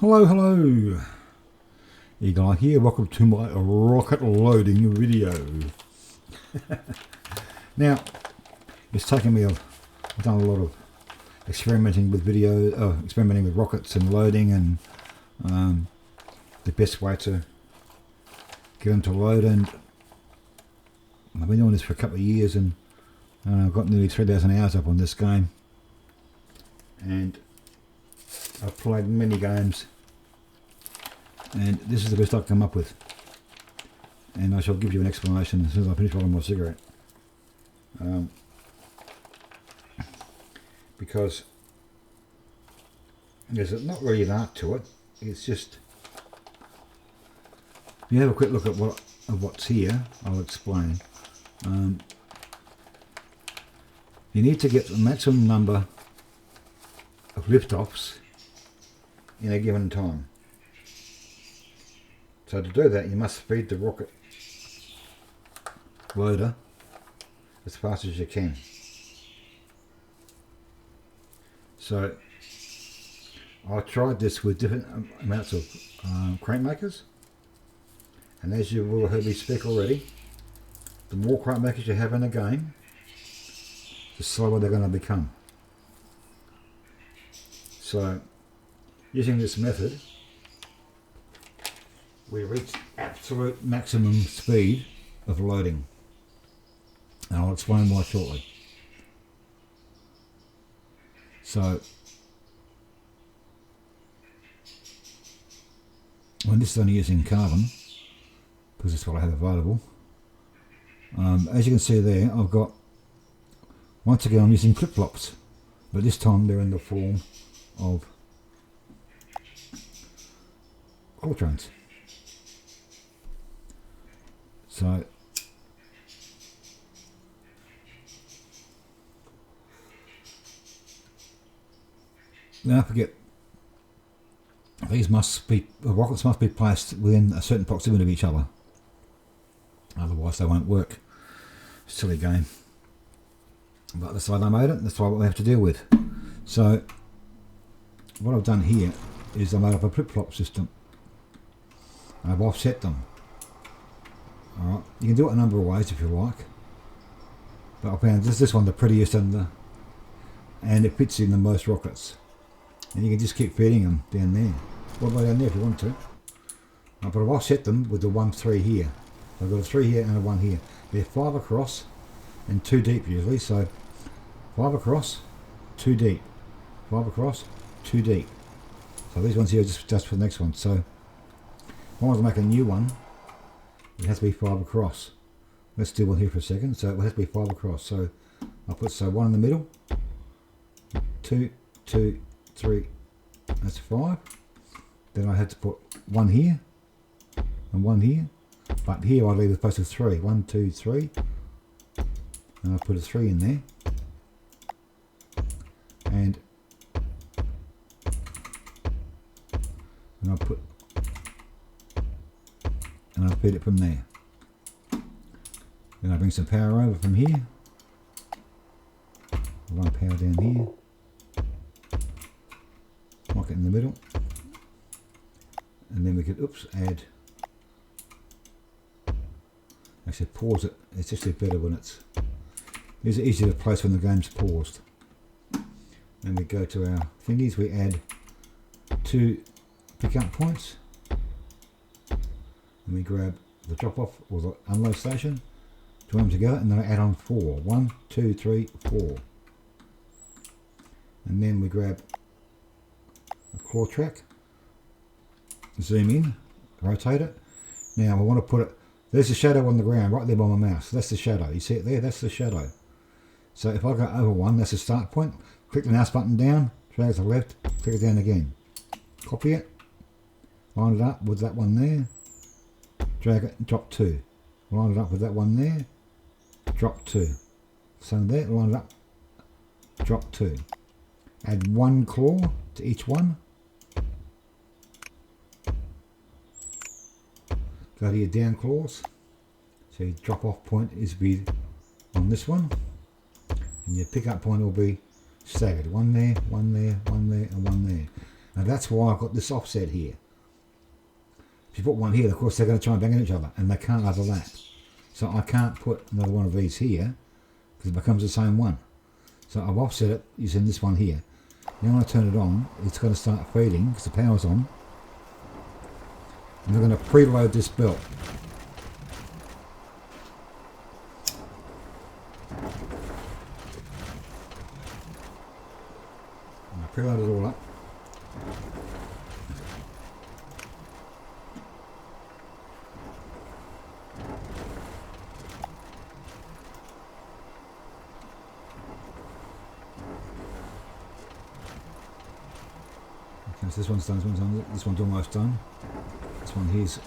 Hello, hello. Eagle Eye here. Welcome to my rocket loading video. Now, it's taken me, I've done a lot of experimenting with experimenting with rockets and loading and the best way to get them to load, and I've been doing this for a couple of years, and I've got nearly 3,000 hours up on this game, and I've played many games, and this is the best I've come up with, and I shall give you an explanation as soon as I finish rolling my cigarette, because there's not really an art to it. It's just, if you have a quick look at what's here, I'll explain. You need to get the maximum number of liftoffs in a given time. So to do that, you must feed the rocket loader as fast as you can. So I tried this with different amounts of crank makers, and as you will have heard me speak already, the more crank makers you have in a game, the slower they're going to become. So using this method, we reach absolute maximum speed of loading, and I'll explain why shortly. So when this is only using carbon, because that's what I have available, as you can see there, I've got, once again I'm using flip-flops, but this time they're in the form of quatrains. So now forget, these rockets must be placed within a certain proximity of each other, otherwise they won't work. Silly game, but that's why they made it. That's what we have to deal with. So what I've done here is I made up a flip-flop system. I've offset them. Alright, you can do it a number of ways if you like, but I found this one the prettiest, and it fits in the most rockets, and you can just keep feeding them down there, all the way down there if you want to. But I've offset them with the 1, 3 here. I've got a 3 here and a 1 here. They're 5 across and 2 deep usually, so 5 across, 2 deep, 5 across, 2 deep. So these ones here are just for the next one. So if I want to make a new one, it has to be 5 across. Let's do one here for a second. So it has to be 5 across. So I'll put 1 in the middle, 2, 2, 3, that's 5. Then I had to put 1 here and 1 here, but here I leave the space of 3. 1, 2, 3, and I put a 3 in there, and I feed it from there. Then I bring some power over from here, run power down here, lock it in the middle, and then we could add, actually pause it. It's just better when it's easier to place when the game's paused. Then we go to our thingies, we add 2 pickup points, and we grab the drop off or the unload station, join them together, and then I add on 4. 1, 2, 3, 4. And then we grab a claw track, zoom in, rotate it. Now I want to put it, there's a shadow on the ground right there by my mouse. That's the shadow. You see it there? That's the shadow. So if I go over 1, that's the start point. Click the mouse button down, drag it to the left, click it down again. Copy it, line it up with that one there, drag it and drop 2. Line it up with that one there, drop 2. So there, line it up, drop 2. Add 1 claw to each one. Go to your down claws. So your drop off point is be on this one, and your pick up point will be staggered. 1 there, 1 there, 1 there, and 1 there. Now that's why I've got this offset here. If you put one here, of course they're going to try and bang into each other, and they can't overlap. So I can't put another one of these here, because it becomes the same one. So I've offset it using this one here. Now when I turn it on, it's going to start feeding, because the power's on. And we're going to preload this belt. And I preload it all up. Okay, so this one's done, this one's almost done. This one here's,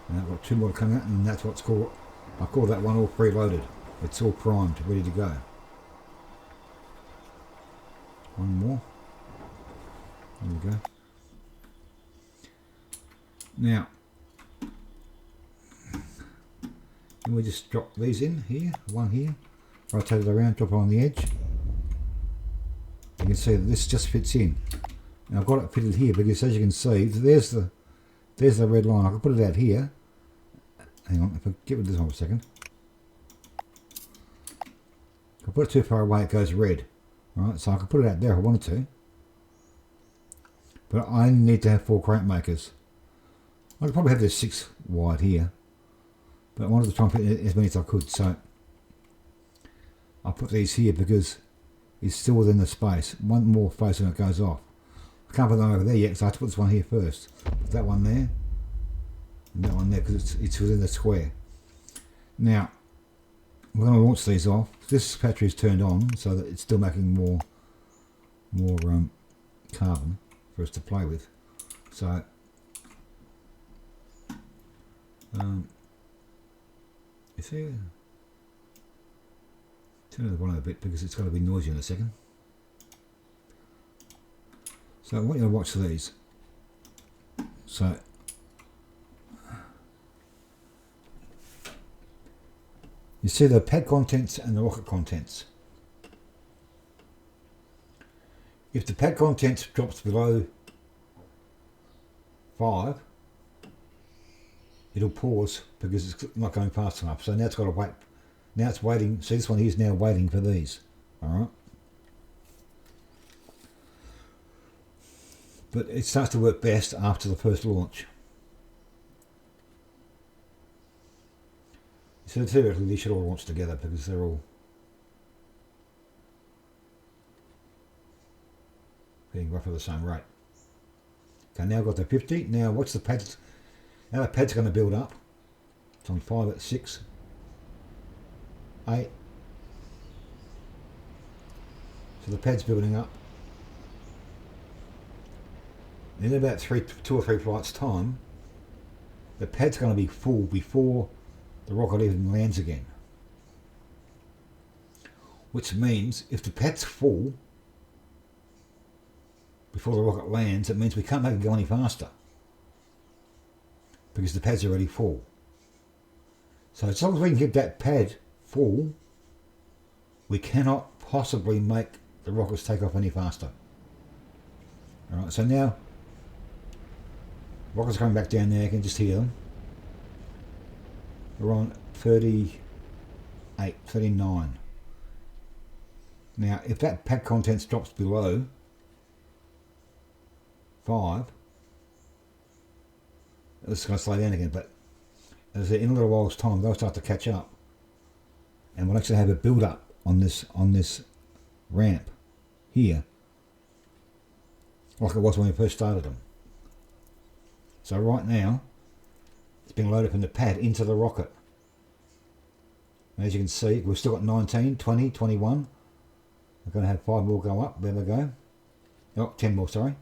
and I've got two more coming out, and that's what's called, I call that one all preloaded. It's all primed, ready to go. One more. There we go. Now, we just drop these in here, one here, rotate it around, drop it on the edge. You can see that this just fits in. And I've got it fitted here because, as you can see, there's the red line. I can put it out here. Hang on, if I get rid of this one for a second. If I put it too far away, it goes red. Alright, so I can put it out there if I wanted to. But I only need to have 4 crank makers. I could probably have this 6 wide here. But I wanted to try and fit as many as I could, so I'll put these here because it's still within the space. One more face and it goes off. I can't put them over there yet, so I have to put this one here first. Put that one there, and that one there, because it's within the square. Now, we're going to launch these off. This battery is turned on, so that it's still making more carbon for us to play with. So, you see, turn the volume a bit because it's going to be noisy in a second. So I want you to watch these. So you see the pad contents and the rocket contents. If the pad contents drops below 5, it'll pause because it's not going fast enough. So now it's got to wait. Now it's waiting. See, this one here is now waiting for these. Alright. But it starts to work best after the first launch. So theoretically these should all launch together because they're all getting roughly the same rate. Okay, now I've got the 50. Now watch the pads. Now the pad's going to build up. It's on 5 at 6, 8. So the pad's building up. In about 2 or 3 flights time, the pad's going to be full before the rocket even lands again. Which means if the pad's full before the rocket lands, it means we can't make it go any faster because the pad's already full. So as long as we can get that pad full, we cannot possibly make the rockets take off any faster. Alright, so now rockets coming back down there, you can just hear them. We're on 38, 39. Now if that pad contents drops below 5, it's going to slow down again, but as in a little while's time they'll start to catch up and we'll actually have a build up on this ramp here like it was when we first started them. So right now it's being loaded from the pad into the rocket. And as you can see, we've still got 19, 20, 21. We're going to have 5 more go up. There they go. Oh, 10 more, sorry.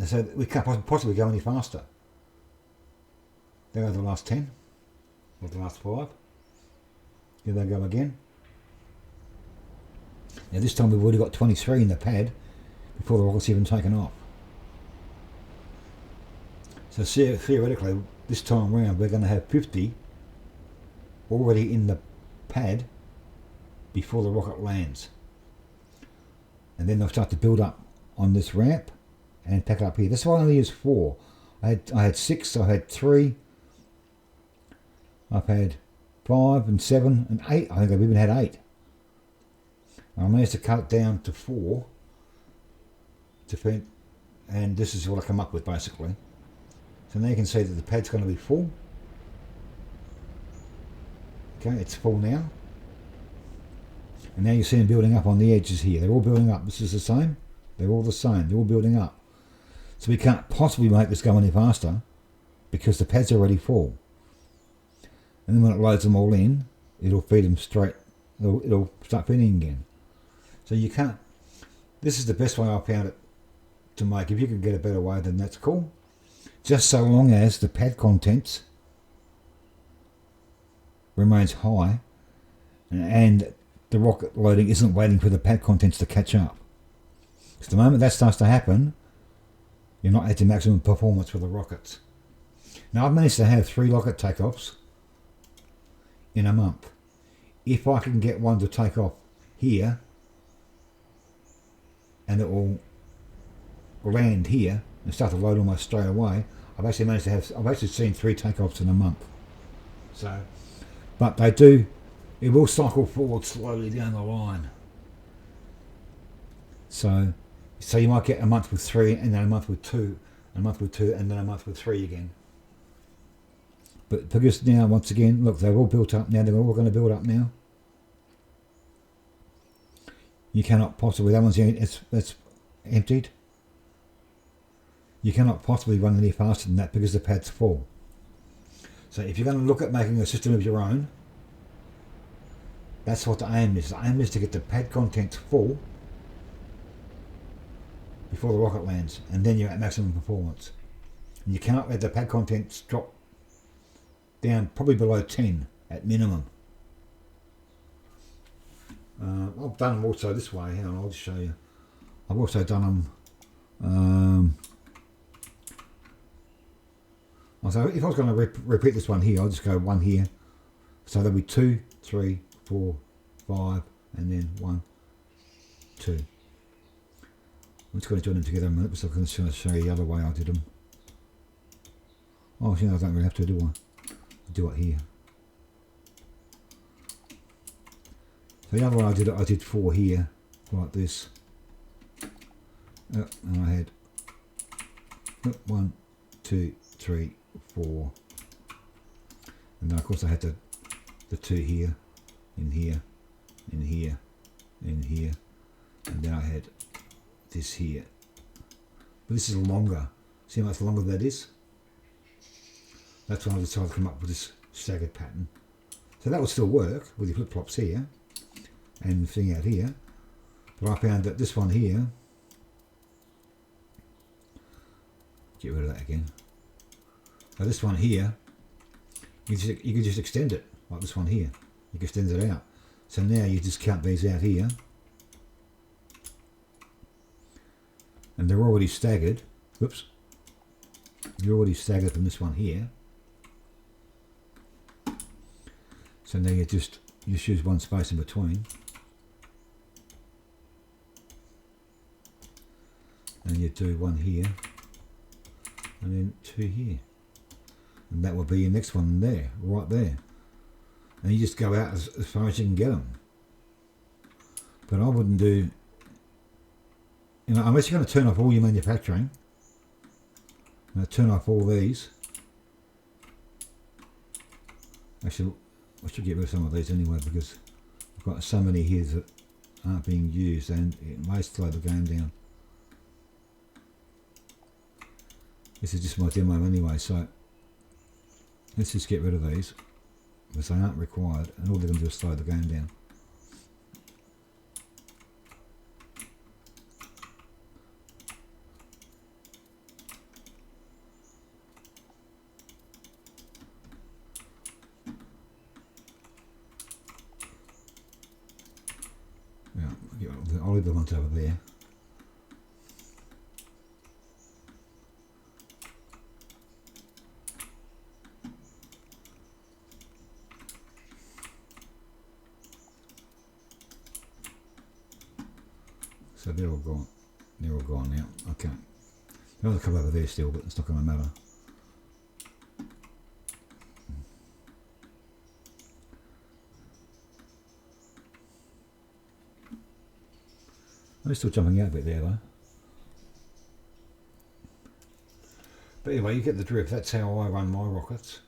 So we can't possibly go any faster. There are the last 10. Or the last 5. Here they go again. Now this time we've already got 23 in the pad before the rocket's even taken off. So theoretically, this time around we're going to have 50 already in the pad before the rocket lands. And then they'll start to build up on this ramp and pack it up here. This one only is 4. I had 6, I had 3, I've had 5 and 7 and 8. I think I've even had 8. I managed to cut it down to 4 to fit, and this is what I come up with basically. So now you can see that the pad's going to be full. Okay, it's full now. And now you see them building up on the edges here. They're all building up. This is the same. They're all the same. They're all building up. So we can't possibly make this go any faster because the pad's already full. And then when it loads them all in, it'll feed them straight. It'll start feeding again. So you can't. This is the best way I found it to make. If you can get a better way, then that's cool. Just so long as the pad contents remains high and the rocket loading isn't waiting for the pad contents to catch up. Because the moment that starts to happen, you're not at the maximum performance for the rockets. Now I've managed to have 3 rocket takeoffs in a month. If I can get one to take off here and it will land here and start to load almost straight away, I've actually seen 3 takeoffs in a month. So, but it will cycle forward slowly down the line. So you might get a month with 3 and then a month with 2, a month with 2 and then a month with 3 again. But because now, once again, look, they're all built up now, they're all going to build up now. You cannot possibly, that one's that's emptied. You cannot possibly run any faster than that because the pad's full. So if you're going to look at making a system of your own, that's what the aim is. The aim is to get the pad contents full before the rocket lands, and then you're at maximum performance. And you cannot let the pad contents drop down probably below 10 at minimum. I've done them also this way. Hang on, I'll just show you. I've also done them. So if I was going to repeat this one here, I'll just go 1 here. So there'll be 2, 3, 4, 5, and then 1, 2. I'm just going to join them together a minute, so I'm going to show you the other way I did them. Oh, I don't really have to, do I? I'll do it here. So the other way I did 4 here, like this. And I had 1, 2, 3, 4. And then of course I had the 2 here, in here, in here, in here. And then I had this here. But this is longer. See how much longer that is? That's when I decided to come up with this staggered pattern. So that would still work with your flip-flops here and the thing out here. But I found that this one here, get rid of that again. So this one here, you can just extend it, like this one here. You can extend it out. So now you just count these out here. And they're already staggered. Whoops. You're already staggered from this one here. So now you just use one space in between. And you do 1 here. And then 2 here. And that will be your next one there, right there. And you just go out as far as you can get them. But I wouldn't do, unless you're going to turn off all your manufacturing. Turn off all these. Actually, I should get rid of some of these anyway because I've got so many here that aren't being used and it may slow the game down. This is just my demo anyway, so let's just get rid of these because they aren't required and all they're going to do is slow the game down. I'll leave the ones over there. So they're all gone. They're all gone now. Okay. There's a couple over there still, but it's not going to matter. They're still jumping out a bit there though. But anyway, you get the drift. That's how I run my rockets.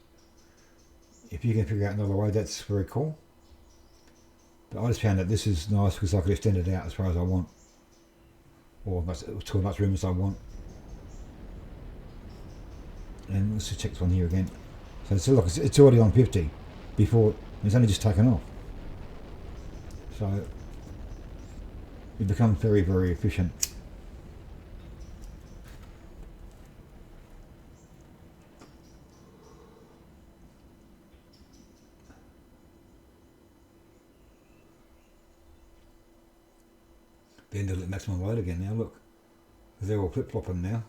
If you can figure out another way, that's very cool. But I just found that this is nice because I could extend it out as far as I want. Or to as much room as I want. And let's just check this one here again. So look, it's already on 50 before it's only just taken off. So it becomes very, very efficient. The end of the maximum load again now, look. They're all flip-flopping now.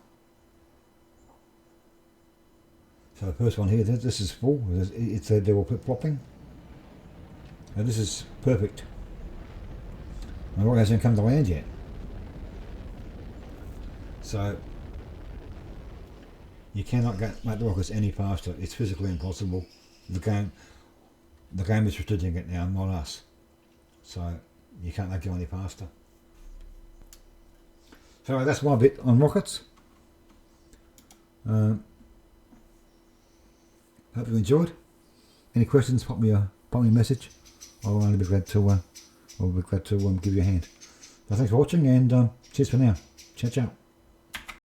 So the first one here, this is full. They're all flip-flopping. And this is perfect. My rocket hasn't come to land yet. So you cannot make the rockets any faster. It's physically impossible. The game is restricting it now, not us. So you can't make it any faster. So that's my bit on rockets. Hope you enjoyed. Any questions? Pop me a message. I'll only be glad to give you a hand. So thanks for watching, and cheers for now. Ciao, ciao.